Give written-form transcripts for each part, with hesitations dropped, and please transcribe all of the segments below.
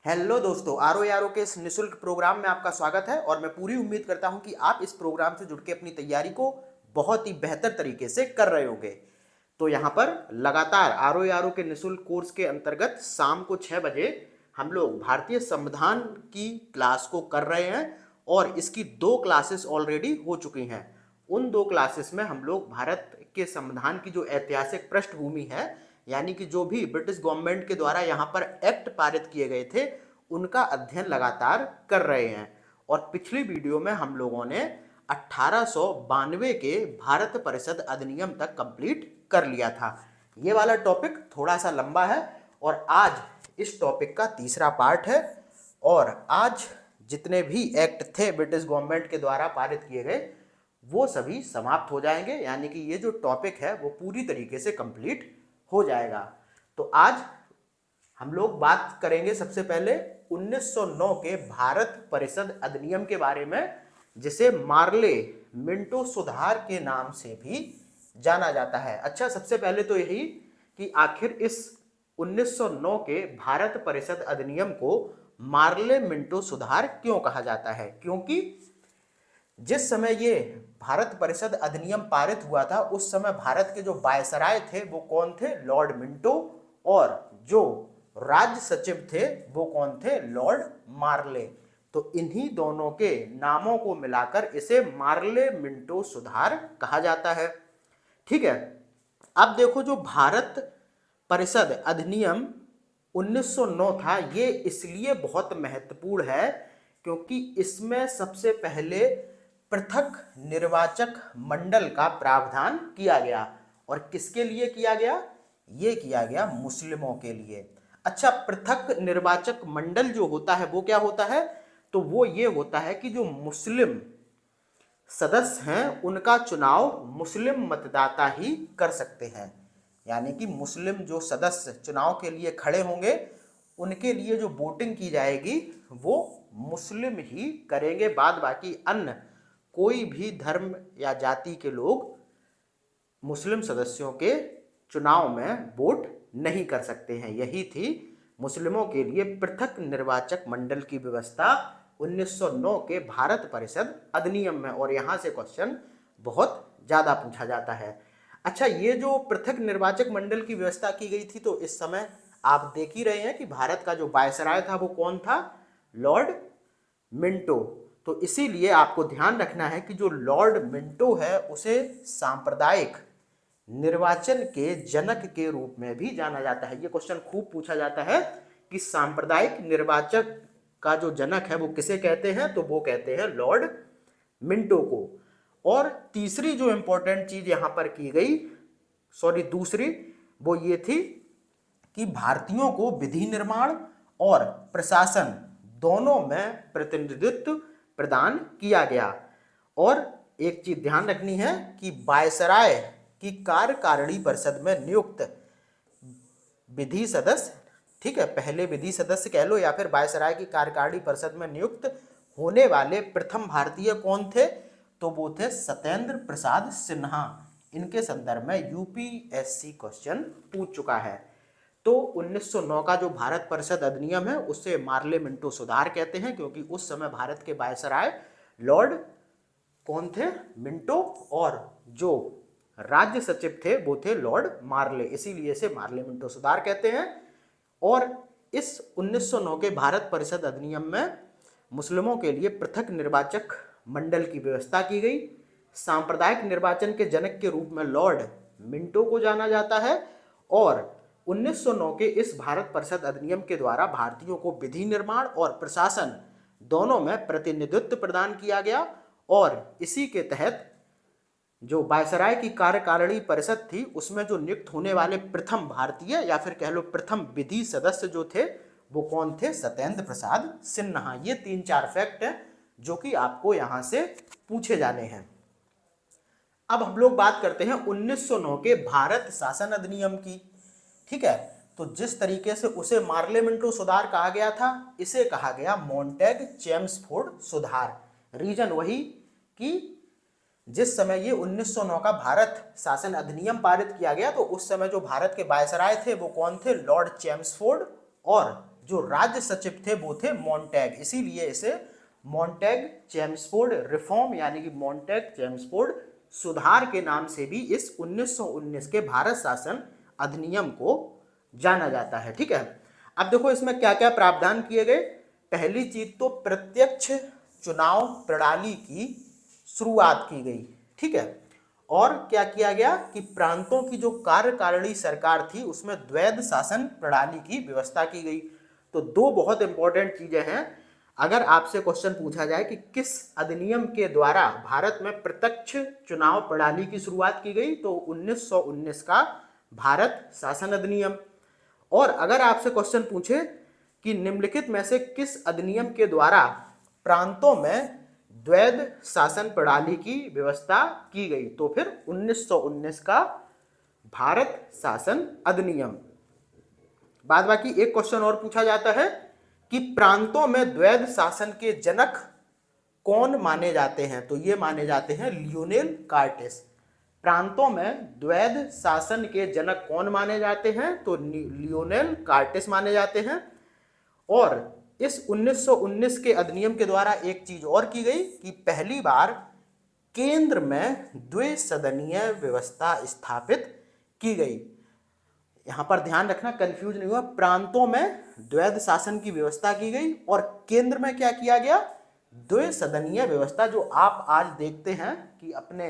Hello दोस्तों, R O यारो के इस निःशुल्क प्रोग्राम में आपका स्वागत है और मैं पूरी उम्मीद करता हूं कि आप इस प्रोग्राम से जुड़ के अपनी तैयारी को बहुत ही बेहतर तरीके से कर रहे होंगे। तो यहाँ पर लगातार आर ओ यारो के निःशुल्क कोर्स के अंतर्गत शाम को 6 बजे हम लोग भारतीय संविधान की क्लास को कर रहे हैं और इसकी 2 क्लासेस ऑलरेडी हो चुकी हैं। उन 2 क्लासेस में हम लोग भारत के संविधान की जो ऐतिहासिक पृष्ठभूमि है, यानी कि जो भी ब्रिटिश गवर्नमेंट के द्वारा यहाँ पर एक्ट पारित किए गए थे उनका अध्ययन लगातार कर रहे हैं। और पिछली वीडियो में हम लोगों ने 1892 के भारत परिषद अधिनियम तक कंप्लीट कर लिया था। ये वाला टॉपिक थोड़ा सा लंबा है और आज इस टॉपिक का तीसरा पार्ट है। और आज जितने भी एक्ट थे ब्रिटिश गवर्नमेंट के द्वारा पारित किए गए वो सभी समाप्त हो जाएंगे, यानी कि ये जो टॉपिक है वो पूरी तरीके से कंप्लीट हो जाएगा। तो आज हम लोग बात करेंगे सबसे पहले 1909 के भारत परिषद अधिनियम के बारे में, जिसे मार्ले मिंटो सुधार के नाम से भी जाना जाता है। अच्छा, सबसे पहले तो यही कि आखिर इस 1909 के भारत परिषद अधिनियम को मार्ले मिंटो सुधार क्यों कहा जाता है? क्योंकि जिस समय ये भारत परिषद अधिनियम पारित हुआ था उस समय भारत के जो वायसराय थे वो कौन थे? Lord Minto. और जो राज्य सचिव थे वो कौन थे? लॉर्ड मार्ले। तो इन्हीं दोनों के नामों को मिलाकर इसे मार्ले मिंटो सुधार कहा जाता है। ठीक है, अब देखो, जो भारत परिषद अधिनियम 1909 था ये इसलिए बहुत महत्वपूर्ण है क्योंकि इसमें सबसे पहले पृथक निर्वाचक मंडल का प्रावधान किया गया। और किसके लिए किया गया? ये किया गया मुस्लिमों के लिए। अच्छा, पृथक निर्वाचक मंडल जो होता है वो क्या होता है? तो वो ये होता है कि जो मुस्लिम सदस्य हैं उनका चुनाव मुस्लिम मतदाता ही कर सकते हैं। यानी कि मुस्लिम जो सदस्य चुनाव के लिए खड़े होंगे उनके लिए जो वोटिंग की जाएगी वो मुस्लिम ही करेंगे। बाद बाकी अन्य कोई भी धर्म या जाति के लोग मुस्लिम सदस्यों के चुनाव में वोट नहीं कर सकते हैं। यही थी मुस्लिमों के लिए पृथक निर्वाचक मंडल की व्यवस्था 1909 के भारत परिषद अधिनियम में। और यहाँ से क्वेश्चन बहुत ज़्यादा पूछा जाता है। अच्छा, ये जो पृथक निर्वाचक मंडल की व्यवस्था की गई थी तो इस समय आप देख ही रहे हैं कि भारत का जो वायसराय था वो कौन था? Lord Minto. तो इसीलिए आपको ध्यान रखना है कि जो लॉर्ड मिंटो है उसे सांप्रदायिक निर्वाचन के जनक के रूप में भी जाना जाता है। ये क्वेश्चन खूब पूछा जाता है कि सांप्रदायिक निर्वाचक का जो जनक है वो किसे कहते हैं? तो वो कहते हैं लॉर्ड मिंटो को। और तीसरी जो इंपॉर्टेंट चीज यहां पर की गई, दूसरी, वो ये थी कि भारतीयों को विधि निर्माण और प्रशासन दोनों में प्रतिनिधित्व प्रदान किया गया। और एक चीज ध्यान रखनी है कि वायसराय की कार्यकारिणी परिषद में नियुक्त विधि सदस्य, ठीक है, पहले विधि सदस्य कह लो या फिर वायसराय की कार्यकारिणी परिषद में नियुक्त होने वाले प्रथम भारतीय कौन थे? तो वो थे सत्येंद्र प्रसाद सिन्हा। इनके संदर्भ में यूपीएससी क्वेश्चन पूछ चुका है। तो 1909 का जो भारत परिषद अधिनियम है उसे मार्ले मिंटो सुधार कहते हैं क्योंकि उस समय भारत के वायसराय लॉर्ड कौन थे? मिंटो। और जो राज्य सचिव थे वो थे लॉर्ड मार्ले, इसीलिए इसे मार्ले मिंटो सुधार कहते हैं। और इस 1909 के भारत परिषद अधिनियम में मुस्लिमों के लिए पृथक निर्वाचक मंडल की व्यवस्था की गई। सांप्रदायिक निर्वाचन के जनक के रूप में लॉर्ड मिंटो को जाना जाता है। और 1909 के इस भारत परिषद अधिनियम के द्वारा भारतीयों को विधि निर्माण और प्रशासन दोनों में प्रतिनिधित्व प्रदान किया गया। और इसी के तहत जो वायसराय की कार्यकारिणी परिषद थी उसमें जो नियुक्त होने वाले प्रथम भारतीय या फिर कह लो प्रथम विधि सदस्य जो थे वो कौन थे? सत्येंद्र प्रसाद सिन्हा। ये 3-4 फैक्ट हैं जो कि आपको यहां से पूछे जाने हैं। अब हम लोग बात करते हैं 1909 के भारत शासन अधिनियम की। ठीक है, तो जिस तरीके से उसे मार्ले मिंटो सुधार कहा गया था इसे कहा गया मॉन्टेग चेम्सफोर्ड सुधार। रीजन वही कि जिस समय ये 1909 का भारत शासन अधिनियम पारित किया गया तो उस समय जो भारत के वायसराय थे वो कौन थे? Lord Chelmsford. और जो राज्य सचिव थे वो थे मॉन्टैग, इसीलिए इसे मॉन्टैग चेम्सफोर्ड रिफॉर्म यानी कि मॉन्टैग चेम्सफोर्ड सुधार के नाम से भी इस 1919 के भारत शासन अधिनियम को जाना जाता है। ठीक है, अब देखो इसमें क्या क्या प्रावधान किए गए। पहली चीज तो प्रत्यक्ष चुनाव प्रणाली की शुरुआत की गई। ठीक है, और क्या किया गया कि प्रांतों की जो कार्यकारिणी सरकार थी उसमें द्वैध शासन प्रणाली की व्यवस्था की गई। तो दो बहुत इंपॉर्टेंट चीजें हैं। अगर आपसे क्वेश्चन पूछा जाए कि किस अधिनियम के द्वारा भारत में प्रत्यक्ष चुनाव प्रणाली की शुरुआत की गई, तो 1919 का भारत शासन अधिनियम। और अगर आपसे क्वेश्चन पूछे कि निम्नलिखित में से किस अधिनियम के द्वारा प्रांतों में द्वैध शासन प्रणाली की व्यवस्था की गई, तो फिर 1919 का भारत शासन अधिनियम। बाद बाकी एक क्वेश्चन और पूछा जाता है कि प्रांतों में द्वैध शासन के जनक कौन माने जाते हैं, तो ये माने जाते हैं लियोनेल कार्टेस। प्रांतों में द्वैध शासन के जनक कौन माने जाते हैं, तो लियोनेल कार्टेस माने जाते हैं। और इस 1919 के अधिनियम के द्वारा एक चीज और की गई कि पहली बार केंद्र में द्विसदनीय व्यवस्था स्थापित की गई। यहां पर ध्यान रखना, कंफ्यूज नहीं हुआ, प्रांतों में द्वैध शासन की व्यवस्था की गई और केंद्र में क्या किया गया, द्विसदनीय व्यवस्था। जो आप आज देखते हैं कि अपने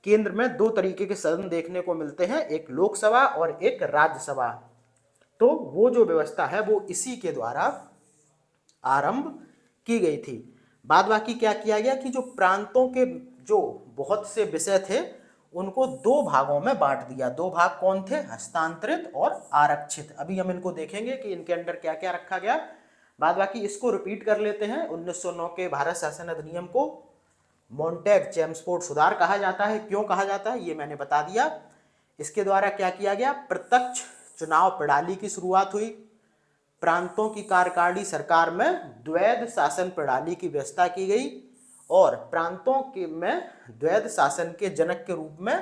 केंद्र में दो तरीके के सदन देखने को मिलते हैं, एक लोकसभा और एक राज्यसभा। तो वो जो व्यवस्था है वो इसी के द्वारा आरंभ की गई थी। बाद बाकी क्या किया गया कि जो प्रांतों के जो बहुत से विषय थे उनको दो भागों में बांट दिया। दो भाग कौन थे, हस्तांतरित और आरक्षित। अभी हम इनको देखेंगे कि इनके अंदर क्या क्या रखा गया। बाद बाकी इसको रिपीट कर लेते हैं। 1909 के भारत शासन अधिनियम को मॉन्टैग चेम्सफोर्ड सुधार कहा जाता है। क्यों कहा जाता है ये मैंने बता दिया। इसके द्वारा क्या किया गया, प्रत्यक्ष चुनाव प्रणाली की शुरुआत हुई। प्रांतों की कार्यकारिणी सरकार में द्वैध शासन प्रणाली की व्यवस्था की गई और प्रांतों के में द्वैध शासन के जनक के रूप में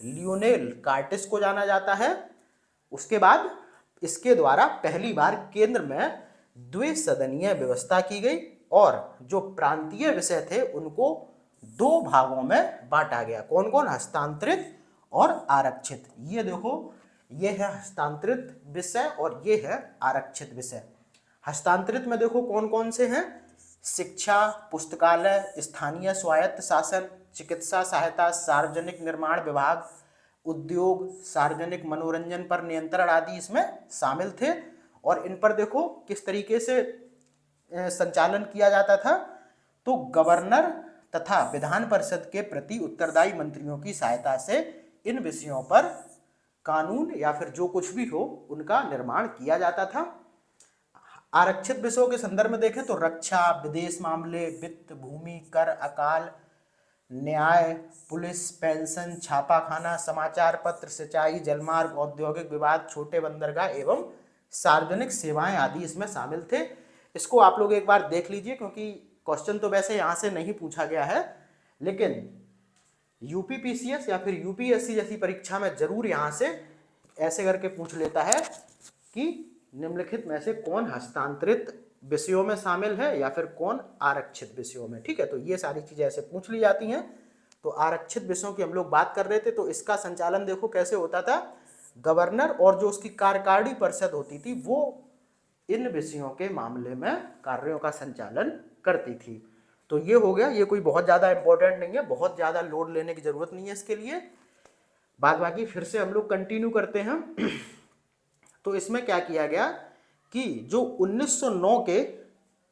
लियोनेल कार्टेस को जाना जाता है। उसके बाद इसके द्वारा पहली बार केंद्र में द्विसदनीय व्यवस्था की गई और जो प्रांतीय विषय थे उनको दो भागों में बांटा गया। कौन कौन, हस्तांतरित और आरक्षित। ये देखो, ये है हस्तांतरित विषय और ये है आरक्षित विषय। हस्तांतरित में देखो कौन कौन से हैं, शिक्षा, पुस्तकालय, स्थानीय स्वायत्त शासन, चिकित्सा सहायता, सार्वजनिक निर्माण विभाग, उद्योग, सार्वजनिक मनोरंजन पर नियंत्रण आदि इसमें शामिल थे। और इन पर देखो किस तरीके से संचालन किया जाता था, तो गवर्नर तथा विधान परिषद के प्रति उत्तरदायी मंत्रियों की सहायता से इन विषयों पर कानून या फिर जो कुछ भी हो उनका निर्माण किया जाता था। आरक्षित विषयों के संदर्भ में देखें तो रक्षा, विदेश मामले, वित्त, भूमि, कर, अकाल, न्याय, पुलिस, पेंशन, छापाखाना, समाचार पत्र, सिंचाई, जलमार्ग, औद्योगिक विवाद, छोटे बंदरगाह एवं सार्वजनिक सेवाएं आदि इसमें शामिल थे। इसको आप लोग एक बार देख लीजिए क्योंकि क्वेश्चन तो वैसे यहाँ से नहीं पूछा गया है, लेकिन यूपीपीसीएस या फिर यूपीएससी जैसी परीक्षा में जरूर यहाँ से ऐसे करके पूछ लेता है कि निम्नलिखित में से कौन हस्तांतरित विषयों में शामिल है या फिर कौन आरक्षित विषयों में। ठीक है, तो ये सारी चीजें ऐसे पूछ ली जाती हैं। तो आरक्षित विषयों की हम लोग बात कर रहे थे, तो इसका संचालन देखो कैसे होता था। गवर्नर और जो उसकी कार्यकारिणी परिषद होती थी वो इन विषयों के मामले में कार्यों का संचालन करती थी। तो ये हो गया, ये कोई बहुत ज़्यादा इंपॉर्टेंट नहीं है, बहुत ज़्यादा लोड लेने की ज़रूरत नहीं है इसके लिए। बाद बाकी फिर से हम लोग कंटिन्यू करते हैं। तो इसमें क्या किया गया कि जो 1909 के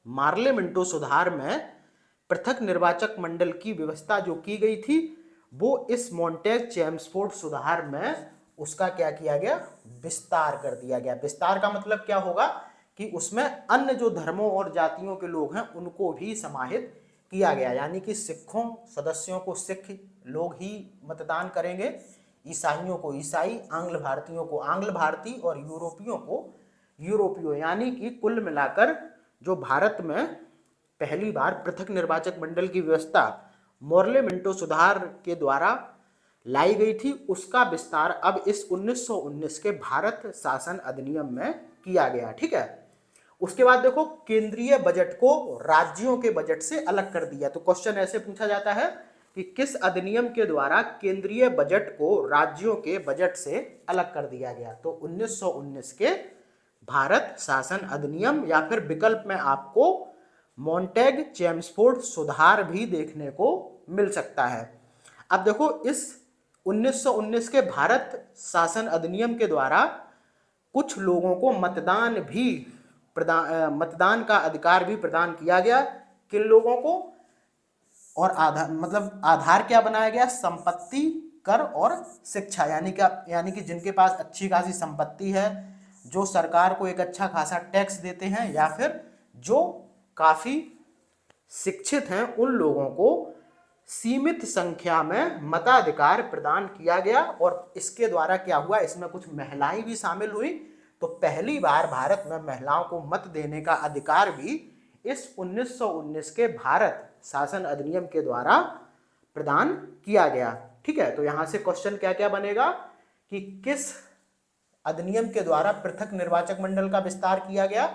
मार्लेमेंटो सुधार में पृथक निर्वाचक मंडल की व्यवस्था जो की गई थी वो इस मॉन्टैग चेम्सफोर्ड सुधार में उसका क्या किया गया, विस्तार कर दिया गया। विस्तार का मतलब क्या होगा कि उसमें अन्य जो धर्मों और जातियों के लोग हैं उनको भी समाहित किया गया, यानी कि सिखों सदस्यों को सिख लोग ही मतदान करेंगे, ईसाइयों को ईसाई, आंग्ल भारतीयों को आंग्ल भारतीय और यूरोपियों को यूरोपियों। यानी कि कुल मिलाकर जो भारत में पहली बार पृथक निर्वाचक मंडल की व्यवस्था मार्लेमेंटो सुधार के द्वारा लाई गई थी उसका विस्तार अब इस 1919 के भारत शासन अधिनियम में किया गया। ठीक है, उसके बाद देखो केंद्रीय बजट को राज्यों के बजट से अलग कर दिया। तो क्वेश्चन ऐसे पूछा जाता है कि किस अधिनियम के द्वारा केंद्रीय बजट को राज्यों के बजट से अलग कर दिया गया। तो 1919 के भारत शासन अधिनियम, या फिर विकल्प में आपको मॉन्टेग चेम्सफोर्ड सुधार भी देखने को मिल सकता है। अब देखो इस 1919 के भारत शासन अधिनियम के द्वारा कुछ लोगों को मतदान का अधिकार भी प्रदान किया गया। किन लोगों को? और आधार क्या बनाया गया? संपत्ति, कर और शिक्षा। यानी कि जिनके पास अच्छी खासी संपत्ति है, जो सरकार को एक अच्छा खासा टैक्स देते हैं, या फिर जो काफी शिक्षित हैं, उन लोगों को सीमित संख्या में मताधिकार प्रदान किया गया। और इसके द्वारा क्या हुआ, इसमें कुछ महिलाएं भी शामिल हुई। तो पहली बार भारत में महिलाओं को मत देने का अधिकार भी इस 1919 के भारत शासन अधिनियम के द्वारा प्रदान किया गया। ठीक है, तो यहां से क्वेश्चन क्या क्या बनेगा कि किस अधिनियम के द्वारा पृथक निर्वाचक मंडल का विस्तार किया गया?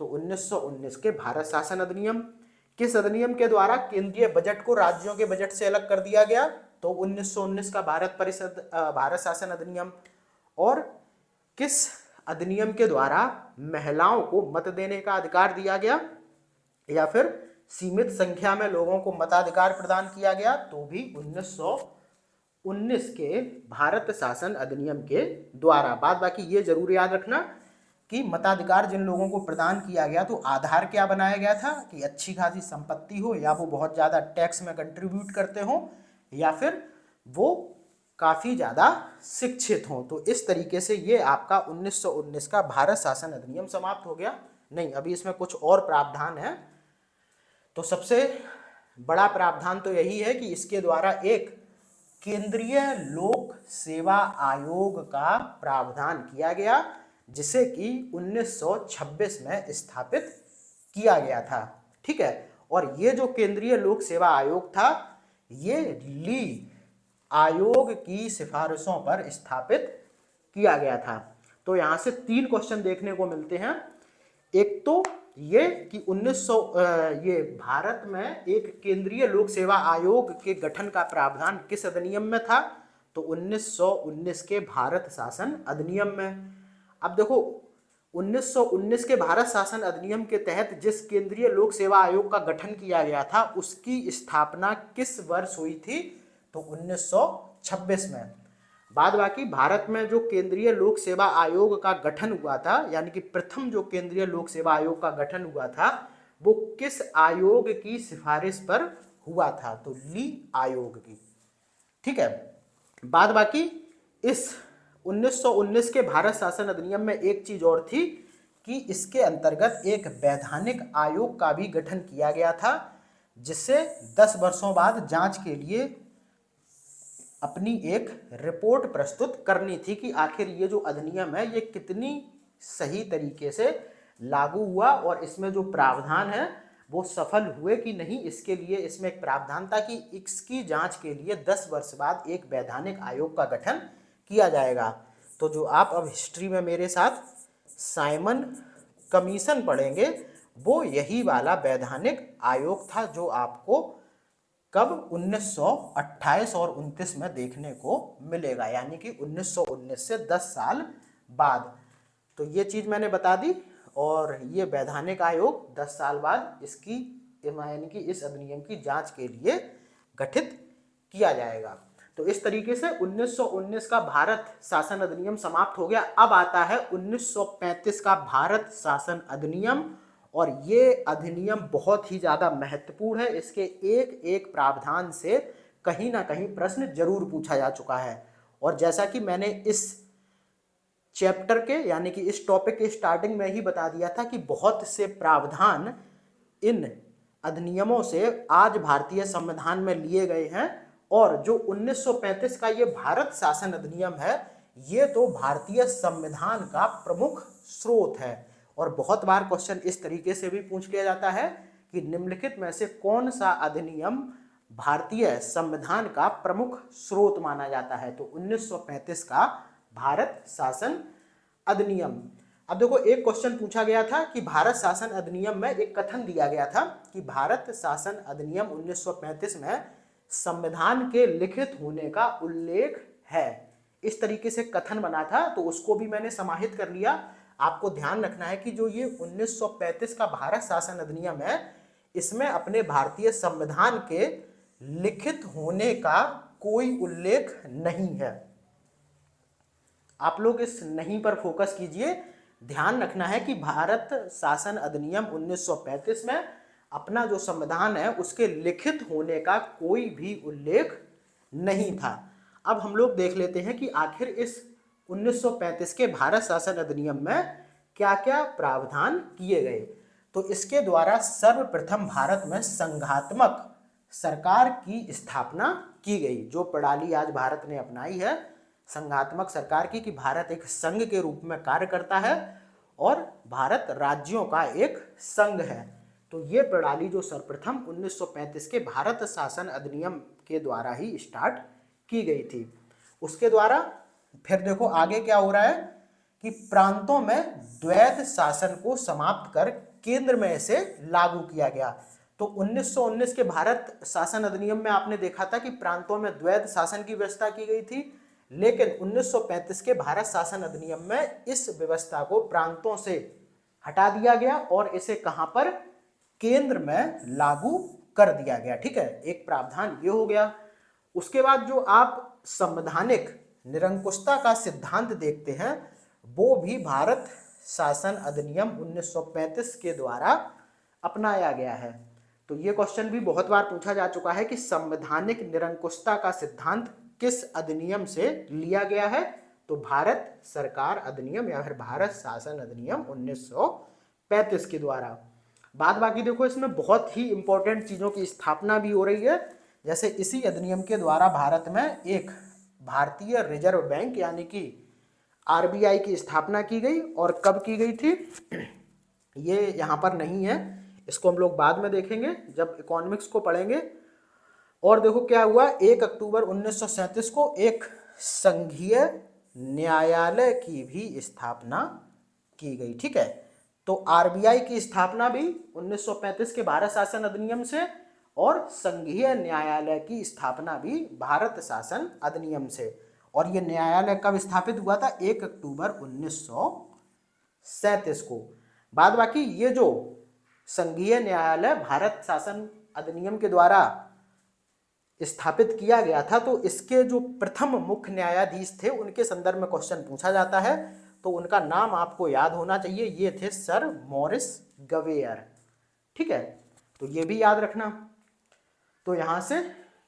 तो 1919 के भारत शासन अधिनियम। किस अधिनियम के द्वारा केंद्रीय बजट को राज्यों के बजट से अलग कर दिया गया? तो 1919 का भारत शासन अधिनियम। और किस अधिनियम के द्वारा महिलाओं को मत देने का अधिकार दिया गया, या फिर सीमित संख्या में लोगों को मताधिकार प्रदान किया गया? तो भी 1919 के भारत शासन अधिनियम के द्वारा। बाद बाकी ये जरूर याद रखना कि मताधिकार जिन लोगों को प्रदान किया गया, तो आधार क्या बनाया गया था कि अच्छी खासी संपत्ति हो, या वो बहुत ज़्यादा टैक्स में कंट्रीब्यूट करते हो, या फिर वो काफ़ी ज़्यादा शिक्षित हों। तो इस तरीके से ये आपका 1919 का भारत शासन अधिनियम समाप्त हो गया। नहीं, अभी इसमें कुछ और प्रावधान है। तो सबसे बड़ा प्रावधान तो यही है कि इसके द्वारा एक केंद्रीय लोक सेवा आयोग का प्रावधान किया गया, जिसे कि 1926 में स्थापित किया गया था। ठीक है, और ये जो केंद्रीय लोक सेवा आयोग था, ये ली आयोग की सिफारिशों पर स्थापित किया गया था। तो यहां से 3 क्वेश्चन देखने को मिलते हैं। एक तो ये कि ये भारत में एक केंद्रीय लोक सेवा आयोग के गठन का प्रावधान किस अधिनियम में था? तो 1919 के भारत शासन अधिनियम में। अब देखो 1919 के भारत शासन अधिनियम के तहत जिस केंद्रीय लोक सेवा आयोग का गठन किया गया था, उसकी स्थापना किस वर्ष हुई थी? तो 1926 में। बाद बाकी भारत में जो केंद्रीय लोक सेवा आयोग का गठन हुआ था, यानी कि प्रथम जो केंद्रीय लोक सेवा आयोग का गठन हुआ था, वो किस आयोग की सिफारिश पर हुआ था? तो ली आयोग की। ठीक है, बाद बाकी इस 1919 के भारत शासन अधिनियम में एक चीज और थी कि इसके अंतर्गत एक वैधानिक आयोग का भी गठन किया गया था, जिसे 10 वर्षों बाद जांच के लिए अपनी एक रिपोर्ट प्रस्तुत करनी थी कि आखिर ये जो अधिनियम है ये कितनी सही तरीके से लागू हुआ, और इसमें जो प्रावधान है वो सफल हुए कि नहीं। इसके लिए इसमें एक प्रावधान था कि इसकी जांच के लिए 10 वर्ष बाद एक वैधानिक आयोग का गठन किया जाएगा। तो जो आप अब हिस्ट्री में मेरे साथ साइमन कमीशन पढ़ेंगे, वो यही वाला वैधानिक आयोग था, जो आपको कब 1928 और 29 में देखने को मिलेगा, यानी कि 1919 से 10 साल बाद। तो ये चीज मैंने बता दी। और ये वैधानिक आयोग 10 साल बाद इसकी यानी कि इस अधिनियम की जांच के लिए गठित किया जाएगा। तो इस तरीके से 1919 का भारत शासन अधिनियम समाप्त हो गया। अब आता है 1935 का भारत शासन अधिनियम, और ये अधिनियम बहुत ही ज़्यादा महत्वपूर्ण है। इसके एक एक प्रावधान से कहीं ना कहीं प्रश्न जरूर पूछा जा चुका है। और जैसा कि मैंने इस चैप्टर के यानी कि इस टॉपिक के स्टार्टिंग में ही बता दिया था कि बहुत से प्रावधान इन अधिनियमों से आज भारतीय संविधान में लिए गए हैं। और जो 1935 का ये भारत शासन अधिनियम है, ये तो भारतीय संविधान का प्रमुख स्रोत है। और बहुत बार क्वेश्चन इस तरीके से भी पूछ लिया जाता है कि निम्नलिखित में से कौन सा अधिनियम भारतीय संविधान का प्रमुख स्रोत माना जाता है? तो 1935 का भारत शासन अधिनियम। अब देखो एक क्वेश्चन पूछा गया था कि भारत शासन अधिनियम में एक कथन दिया गया था कि भारत शासन अधिनियम 1935 में संविधान के लिखित होने का उल्लेख है, इस तरीके से कथन बना था, तो उसको भी मैंने समाहित कर लिया। आपको ध्यान रखना है कि जो ये 1935 का भारत शासन अधिनियम है, इसमें अपने भारतीय संविधान के लिखित होने का कोई उल्लेख नहीं है। आप लोग इस नहीं पर फोकस कीजिए, ध्यान रखना है कि भारत शासन अधिनियम 1935 में अपना जो संविधान है उसके लिखित होने का कोई भी उल्लेख नहीं था। अब हम लोग देख लेते हैं कि आखिर इस 1935 के भारत शासन अधिनियम में क्या क्या प्रावधान किए गए। तो इसके द्वारा सर्वप्रथम भारत में संघात्मक सरकार की स्थापना की गई। जो प्रणाली आज भारत ने अपनाई है संघात्मक सरकार की, कि भारत एक संघ के रूप में कार्य करता है और भारत राज्यों का एक संघ है, तो ये प्रणाली जो सर्वप्रथम 1935 के भारत शासन अधिनियम के द्वारा ही स्टार्ट की गई थी। उसके द्वारा फिर देखो आगे क्या हो रहा है कि प्रांतों में द्वैध शासन को समाप्त कर केंद्र में इसे लागू किया गया। तो 1919 के भारत शासन अधिनियम में आपने देखा था कि प्रांतों में द्वैध शासन की व्यवस्था की गई थी, लेकिन 1935 के भारत शासन अधिनियम में इस व्यवस्था को प्रांतों से हटा दिया गया और इसे कहां पर, केंद्र में लागू कर दिया गया। ठीक है, एक प्रावधान ये हो गया। उसके बाद जो आप संवैधानिक निरंकुशता का सिद्धांत देखते हैं वो भी भारत शासन अधिनियम 1935 के द्वारा अपनाया गया है। तो ये क्वेश्चन भी बहुत बार पूछा जा चुका है कि संवैधानिक निरंकुशता का सिद्धांत किस अधिनियम से लिया गया है, तो भारत सरकार अधिनियम या फिर भारत शासन अधिनियम 1935 के द्वारा। बाद बाकी देखो इसमें बहुत ही इंपॉर्टेंट चीजों की स्थापना भी हो रही है, जैसे इसी अधिनियम के द्वारा भारत में एक भारतीय रिजर्व बैंक यानी कि आरबीआई की स्थापना की गई। और कब की गई थी ये यहाँ पर नहीं है, इसको हम लोग बाद में देखेंगे जब इकोनॉमिक्स को पढ़ेंगे। और देखो क्या हुआ, 1 अक्टूबर 1937 को एक संघीय न्यायालय की भी स्थापना की गई। ठीक है, तो आरबीआई की स्थापना भी 1935 के भारत शासन अधिनियम से और संघीय न्यायालय की स्थापना भी भारत शासन अधिनियम से। और ये न्यायालय कब स्थापित हुआ था, 1 अक्टूबर 1937 को। बाद बाकी ये जो संघीय न्यायालय भारत शासन अधिनियम के द्वारा स्थापित किया गया था, तो इसके जो प्रथम मुख्य न्यायाधीश थे उनके संदर्भ में क्वेश्चन पूछा जाता है, तो उनका नाम आपको याद होना चाहिए, ये थे सर मॉरिस गवेयर। ठीक है, तो ये भी याद रखना। तो यहां से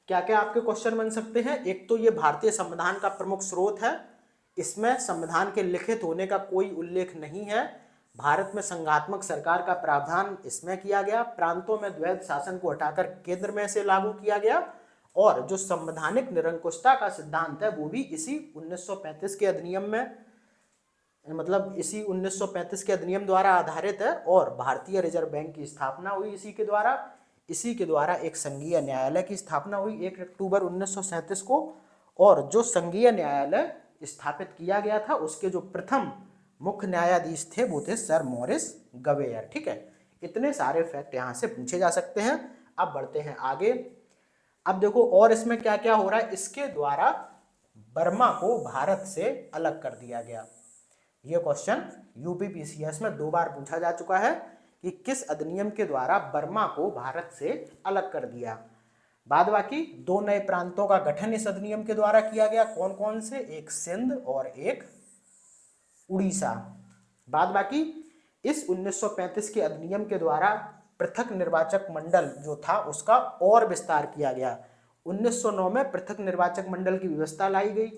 क्या क्या आपके क्वेश्चन बन सकते हैं, एक तो ये भारतीय संविधान का प्रमुख स्रोत है, इसमें संविधान के लिखित होने का कोई उल्लेख नहीं है, भारत में संघात्मक सरकार का प्रावधान इसमें किया गया, प्रांतों में द्वैध शासन को हटाकर केंद्र में से लागू किया गया, और जो संवैधानिक निरंकुशता का सिद्धांत है वो भी इसी 1935 के अधिनियम में, मतलब इसी 1935 के अधिनियम द्वारा आधारित है। और भारतीय रिजर्व बैंक की स्थापना हुई इसी के द्वारा, इसी के द्वारा एक संघीय न्यायालय की स्थापना हुई 1 अक्टूबर 1937 को। और जो संघीय न्यायालय स्थापित किया गया था उसके जो प्रथम मुख्य न्यायाधीश थे वो थे सर मॉरिस गवेयर। ठीक है, इतने सारे फैक्ट यहाँ से पूछे जा सकते हैं। अब बढ़ते हैं आगे। अब देखो और इसमें क्या क्या हो रहा है, इसके द्वारा बर्मा को भारत से अलग कर दिया गया। ये क्वेश्चन यूपीपीसीएस में 2 बार पूछा जा चुका है कि किस अधिनियम के द्वारा बर्मा को भारत से अलग कर दिया। बाद बाकी 2 नए प्रांतों का गठन इस अधिनियम के द्वारा किया गया, कौन कौन से, एक सिंध और एक उड़ीसा। बाद बाकी इस 1935 के अधिनियम के द्वारा पृथक निर्वाचक मंडल जो था उसका और विस्तार किया गया। 1909 में पृथक निर्वाचक मंडल की व्यवस्था लाई गई,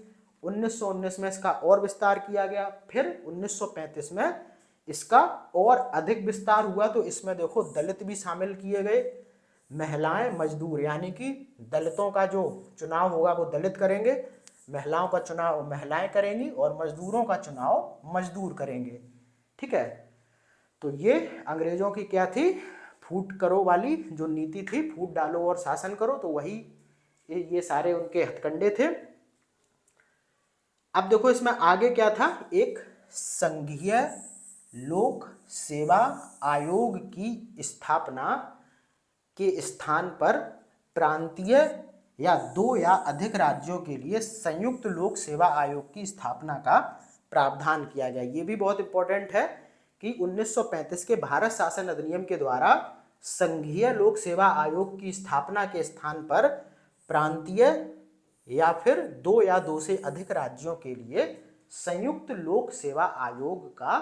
1919 में इसका और विस्तार किया गया, फिर 1935 में इसका और अधिक विस्तार हुआ। तो इसमें देखो दलित भी शामिल किए गए, महिलाएं, मजदूर, यानी कि दलितों का जो चुनाव होगा वो दलित करेंगे, महिलाओं का चुनाव महिलाएं करेंगी और मजदूरों का चुनाव मजदूर करेंगे। ठीक है, तो ये अंग्रेजों की क्या थी, फूट करो वाली जो नीति थी, फूट डालो और शासन करो, तो वही ये सारे उनके हथकंडे थे। अब देखो इसमें आगे क्या था, एक संघीय लोक सेवा आयोग की स्थापना के स्थान पर प्रांतीय या 2 या अधिक राज्यों के लिए संयुक्त लोक सेवा आयोग की स्थापना का प्रावधान किया गया। ये भी बहुत इंपॉर्टेंट है कि 1935 के भारत शासन अधिनियम के द्वारा संघीय लोक सेवा आयोग की स्थापना के स्थान पर प्रांतीय या फिर 2 या 2 से अधिक राज्यों के लिए संयुक्त लोक सेवा आयोग का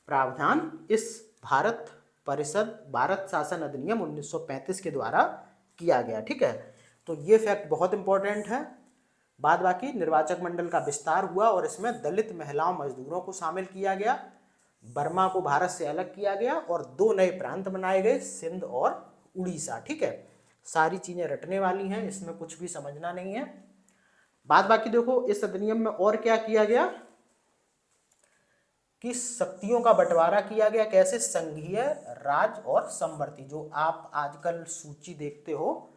प्रावधान इस भारत शासन अधिनियम 1935 के द्वारा किया गया। ठीक है, तो ये फैक्ट बहुत इंपॉर्टेंट है। बाद बाकी निर्वाचक मंडल का विस्तार हुआ और इसमें दलित महिलाओं मजदूरों को शामिल किया गया। बर्मा को भारत से अलग किया गया और 2 नए प्रांत बनाए गए, सिंध और उड़ीसा। ठीक है, सारी चीजें रटने वाली हैं, इसमें कुछ भी समझना नहीं है। बाद बाकी देखो इस अधिनियम में और क्या किया गया कि शक्तियों का बंटवारा किया गया। कैसे? संघीय, राज्य और समवर्ती। जो आप आजकल सूची देखते हो,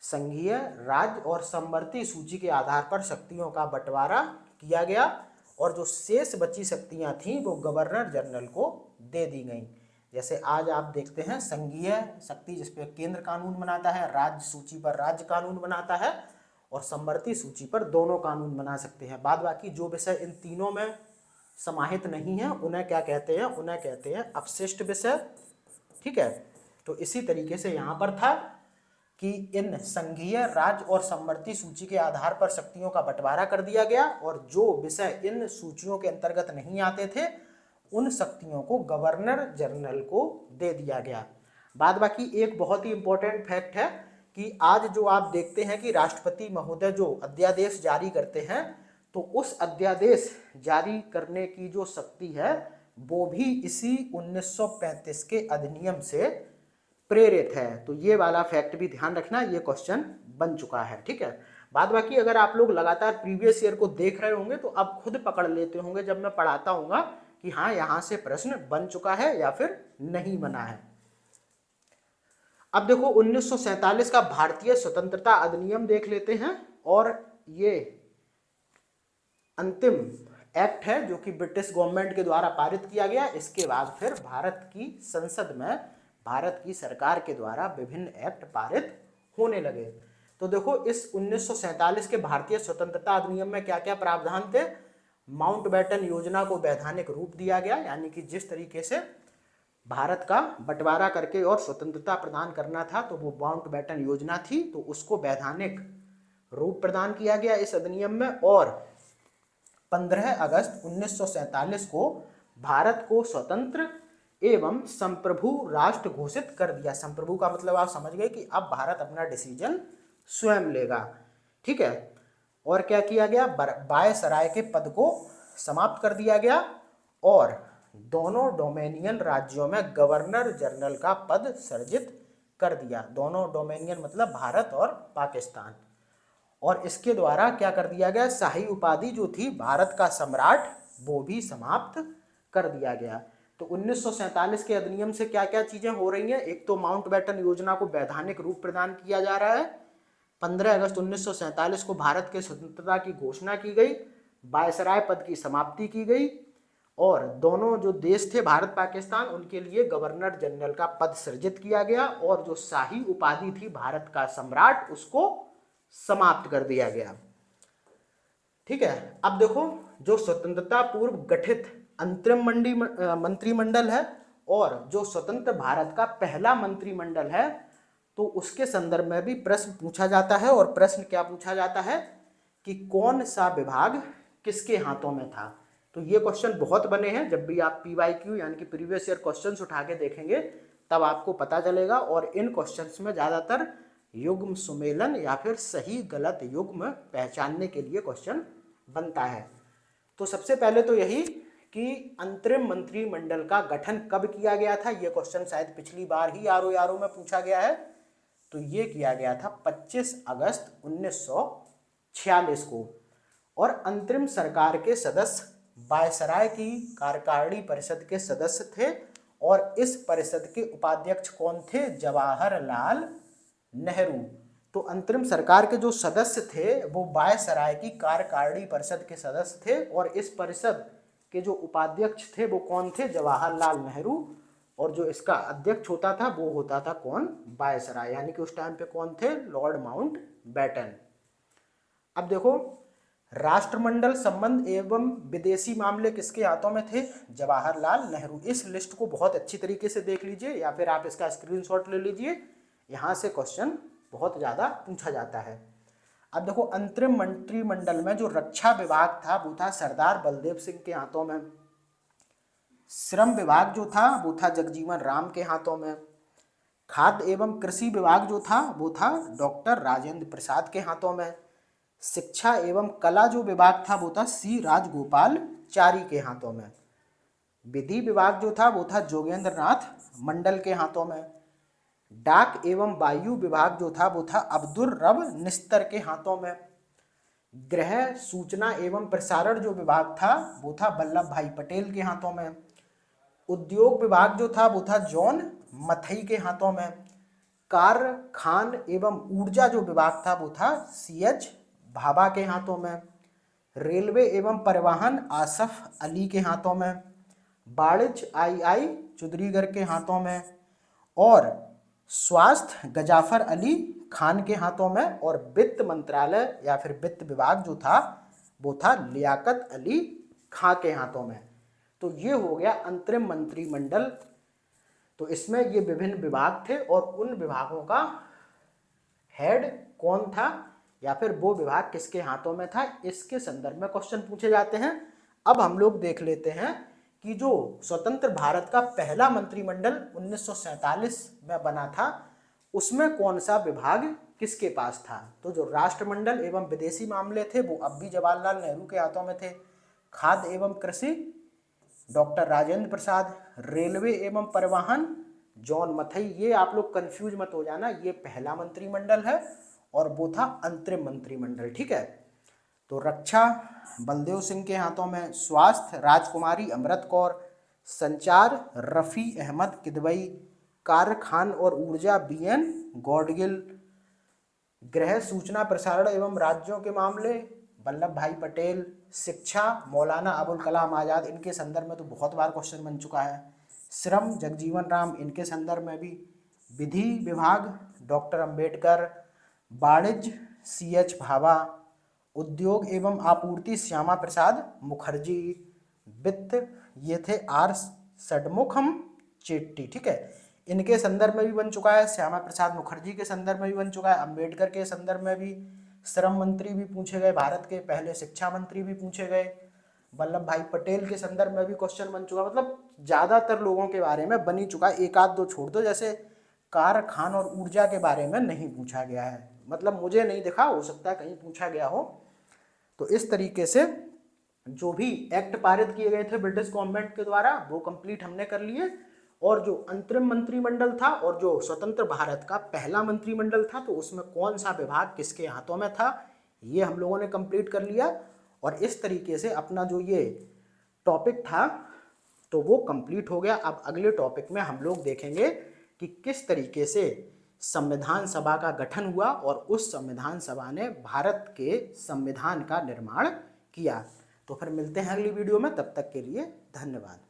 संघीय, राज्य और समवर्ती सूची के आधार पर शक्तियों का बंटवारा किया गया और जो शेष बची शक्तियां थीं वो गवर्नर जनरल को दे दी गई। जैसे आज आप देखते हैं संघीय शक्ति जिस पर केंद्र कानून बनाता है, राज्य सूची पर राज्य कानून बनाता है और समवर्ती सूची पर दोनों कानून बना सकते हैं। बाद बाकी जो विषय इन तीनों में समाहित नहीं है उन्हें क्या कहते हैं? उन्हें कहते हैं अपशिष्ट विषय। ठीक है, तो इसी तरीके से यहाँ पर था कि इन संघीय, राज्य और समवर्ती सूची के आधार पर शक्तियों का बंटवारा कर दिया गया और जो विषय इन सूचियों के अंतर्गत नहीं आते थे उन शक्तियों को गवर्नर जनरल को दे दिया गया। बाद बाकी एक बहुत ही इंपॉर्टेंट फैक्ट है कि आज जो आप देखते हैं कि राष्ट्रपति महोदय जो अध्यादेश जारी करते हैं तो उस अध्यादेश जारी करने की जो शक्ति है वो भी इसी 1935 के अधिनियम से प्रेरित है। तो ये वाला फैक्ट भी ध्यान रखना, ये क्वेश्चन बन चुका है। ठीक है, बाद बाकी अगर आप लोग लगातार प्रीवियस ईयर को देख रहे होंगे तो आप खुद पकड़ लेते होंगे जब मैं पढ़ाता हूँगा कि हाँ यहाँ से प्रश्न बन चुका है या फिर नहीं बना है। अब देखो 1947 का भारतीय स्वतंत्रता अधिनियम देख लेते हैं और ये अंतिम एक्ट है जो कि ब्रिटिश गवर्नमेंट के द्वारा पारित किया गया। इसके बाद फिर भारत की संसद में भारत की सरकार के द्वारा विभिन्न एक्ट पारित होने लगे। तो देखो इस 1947 के भारतीय स्वतंत्रता अधिनियम में क्या क्या प्रावधान थे? माउंटबेटन योजना को वैधानिक रूप दिया गया, यानी कि जिस तरीके से भारत का बंटवारा करके और स्वतंत्रता प्रदान करना था तो वो माउंटबेटन योजना थी, तो उसको वैधानिक रूप प्रदान किया गया इस अधिनियम में। और 15 अगस्त 1947 को भारत को स्वतंत्र एवं संप्रभु राष्ट्र घोषित कर दिया। संप्रभु का मतलब आप समझ गए कि अब भारत अपना डिसीजन स्वयं लेगा। ठीक है, और क्या किया गया? वायसराय के पद को समाप्त कर दिया गया और दोनों डोमेनियन राज्यों में गवर्नर जनरल का पद सृजित कर दिया। दोनों डोमेनियन मतलब भारत और पाकिस्तान। और इसके द्वारा क्या कर दिया गया? शाही उपाधि जो थी भारत का सम्राट वो भी समाप्त कर दिया गया। तो 1947 के अधिनियम से क्या क्या चीजें हो रही हैं? एक तो माउंटबेटन योजना को वैधानिक रूप प्रदान किया जा रहा है, 15 अगस्त 1947 को भारत के स्वतंत्रता की घोषणा की गई, वायसराय पद की समाप्ति की गई और दोनों जो देश थे भारत पाकिस्तान उनके लिए गवर्नर जनरल का पद सृजित किया गया और जो शाही उपाधि थी भारत का सम्राट उसको समाप्त कर दिया गया। ठीक है, अब देखो जो स्वतंत्रता पूर्व गठित अंतरिम मंत्रिमंडल है और जो स्वतंत्र भारत का पहला मंत्रिमंडल है तो उसके संदर्भ में भी प्रश्न पूछा जाता है। और प्रश्न क्या पूछा जाता है कि कौन सा विभाग किसके हाथों में था। तो ये क्वेश्चन बहुत बने हैं, जब भी आप PYQ यानी कि प्रीवियस ईयर क्वेश्चंस उठा के देखेंगे तब आपको पता चलेगा। और इन क्वेश्चंस में ज़्यादातर युग्म सुमेलन या फिर सही गलत युग्म पहचानने के लिए क्वेश्चन बनता है। तो सबसे पहले तो यही कि अंतरिम मंत्रिमंडल का गठन कब किया गया था, यह क्वेश्चन शायद पिछली बार ही आरओ में पूछा गया है। तो ये किया गया था 25 अगस्त 1946 को। और अंतरिम सरकार के सदस्य वायसराय की कार्यकारिणी परिषद के सदस्य थे और इस परिषद के उपाध्यक्ष कौन थे? जवाहरलाल नेहरू। तो अंतरिम सरकार के जो सदस्य थे वो वायसराय की कार्यकारिणी परिषद के सदस्य थे और इस परिषद के जो उपाध्यक्ष थे वो कौन थे, जवाहरलाल नेहरू, और जो इसका अध्यक्ष होता था वो होता था कौन, वायसराय, यानी कि उस टाइम पे कौन थे, लॉर्ड माउंटबेटन। अब देखो राष्ट्रमंडल संबंध एवं विदेशी मामले किसके हाथों में थे, जवाहरलाल नेहरू। इस लिस्ट को बहुत अच्छी तरीके से देख लीजिए या फिर आप इसका स्क्रीनशॉट ले लीजिए, यहाँ से क्वेश्चन बहुत ज़्यादा पूछा जाता है। अब देखो अंतरिम मंत्रिमंडल में जो रक्षा विभाग था वो था सरदार बलदेव सिंह के हाथों में, श्रम विभाग जो था वो था जगजीवन राम के हाथों में, खाद्य एवं कृषि विभाग जो था वो था डॉक्टर राजेंद्र प्रसाद के हाथों में, शिक्षा एवं कला जो विभाग था वो था सी राजगोपालचारी के हाथों में, विधि विभाग जो था वो था जोगेंद्र नाथ मंडल के हाथों में, डाक एवं वायु विभाग जो था वो था अब्दुल रब निस्तर के हाथों में, गृह सूचना एवं प्रसारण जो विभाग था वो था वल्लभ भाई पटेल के हाथों में, उद्योग विभाग जो था वो था जॉन मथई के हाथों में, कार्य खान एवं ऊर्जा जो विभाग था वो था CH भाभा के हाथों में, रेलवे एवं परिवहन आसफ अली के हाथों में, वाणिज्य II चौधरीगढ़ के हाथों में, और स्वास्थ्य गजाफर अली खान के हाथों में, और वित्त मंत्रालय या फिर वित्त विभाग जो था वो था लियाकत अली खां के हाथों में। तो ये हो गया अंतरिम मंत्रिमंडल। तो इसमें ये विभिन्न विभाग थे और उन विभागों का हेड कौन था या फिर वो विभाग किसके हाथों में था, इसके संदर्भ में क्वेश्चन पूछे जाते हैं। अब हम लोग देख लेते हैं कि जो स्वतंत्र भारत का पहला मंत्रिमंडल 1947 में बना था उसमें कौन सा विभाग किसके पास था। तो जो राष्ट्रमंडल एवं विदेशी मामले थे वो अब भी जवाहरलाल नेहरू के हाथों में थे, खाद्य एवं कृषि डॉक्टर राजेंद्र प्रसाद, रेलवे एवं परिवहन जॉन मथई। ये आप लोग कंफ्यूज मत हो जाना, ये पहला मंत्रिमंडल है और वो था अंतरिम मंत्रिमंडल, ठीक है। तो रक्षा बलदेव सिंह के हाथों में, स्वास्थ्य राजकुमारी अमृत कौर, संचार रफ़ी अहमद किदवई, कार्य खान और ऊर्जा BN गॉडगिल, गृह सूचना प्रसारण एवं राज्यों के मामले वल्लभ भाई पटेल, शिक्षा मौलाना अबुल कलाम आज़ाद, इनके संदर्भ में तो बहुत बार क्वेश्चन बन चुका है, श्रम जगजीवन राम, इनके संदर्भ में भी, विधि विभाग डॉक्टर अंबेडकर, वाणिज्य CH भाभा, उद्योग एवं आपूर्ति श्यामा प्रसाद मुखर्जी, वित्त ये थे R षडमुखम चेट्टी, ठीक है, इनके संदर्भ में भी बन चुका है, श्यामा प्रसाद मुखर्जी के संदर्भ में भी बन चुका है, अंबेडकर के संदर्भ में भी, श्रम मंत्री भी पूछे गए, भारत के पहले शिक्षा मंत्री भी पूछे गए, वल्लभ भाई पटेल के संदर्भ में भी क्वेश्चन बन चुका, मतलब ज़्यादातर लोगों के बारे में बन ही चुका है, एक आध दो छोड़ दो, जैसे कार्य खान और ऊर्जा के बारे में नहीं पूछा गया है, मतलब मुझे नहीं दिखा, हो सकता है कहीं पूछा गया हो। तो इस तरीके से जो भी एक्ट पारित किए गए थे ब्रिटिश गवर्नमेंट के द्वारा वो कंप्लीट हमने कर लिए, और जो अंतरिम मंत्रिमंडल था और जो स्वतंत्र भारत का पहला मंत्रिमंडल था तो उसमें कौन सा विभाग किसके हाथों में था ये हम लोगों ने कंप्लीट कर लिया। और इस तरीके से अपना जो ये टॉपिक था तो वो कंप्लीट हो गया। अब अगले टॉपिक में हम लोग देखेंगे कि किस तरीके से संविधान सभा का गठन हुआ और उस संविधान सभा ने भारत के संविधान का निर्माण किया। तो फिर मिलते हैं अगली वीडियो में, तब तक के लिए धन्यवाद।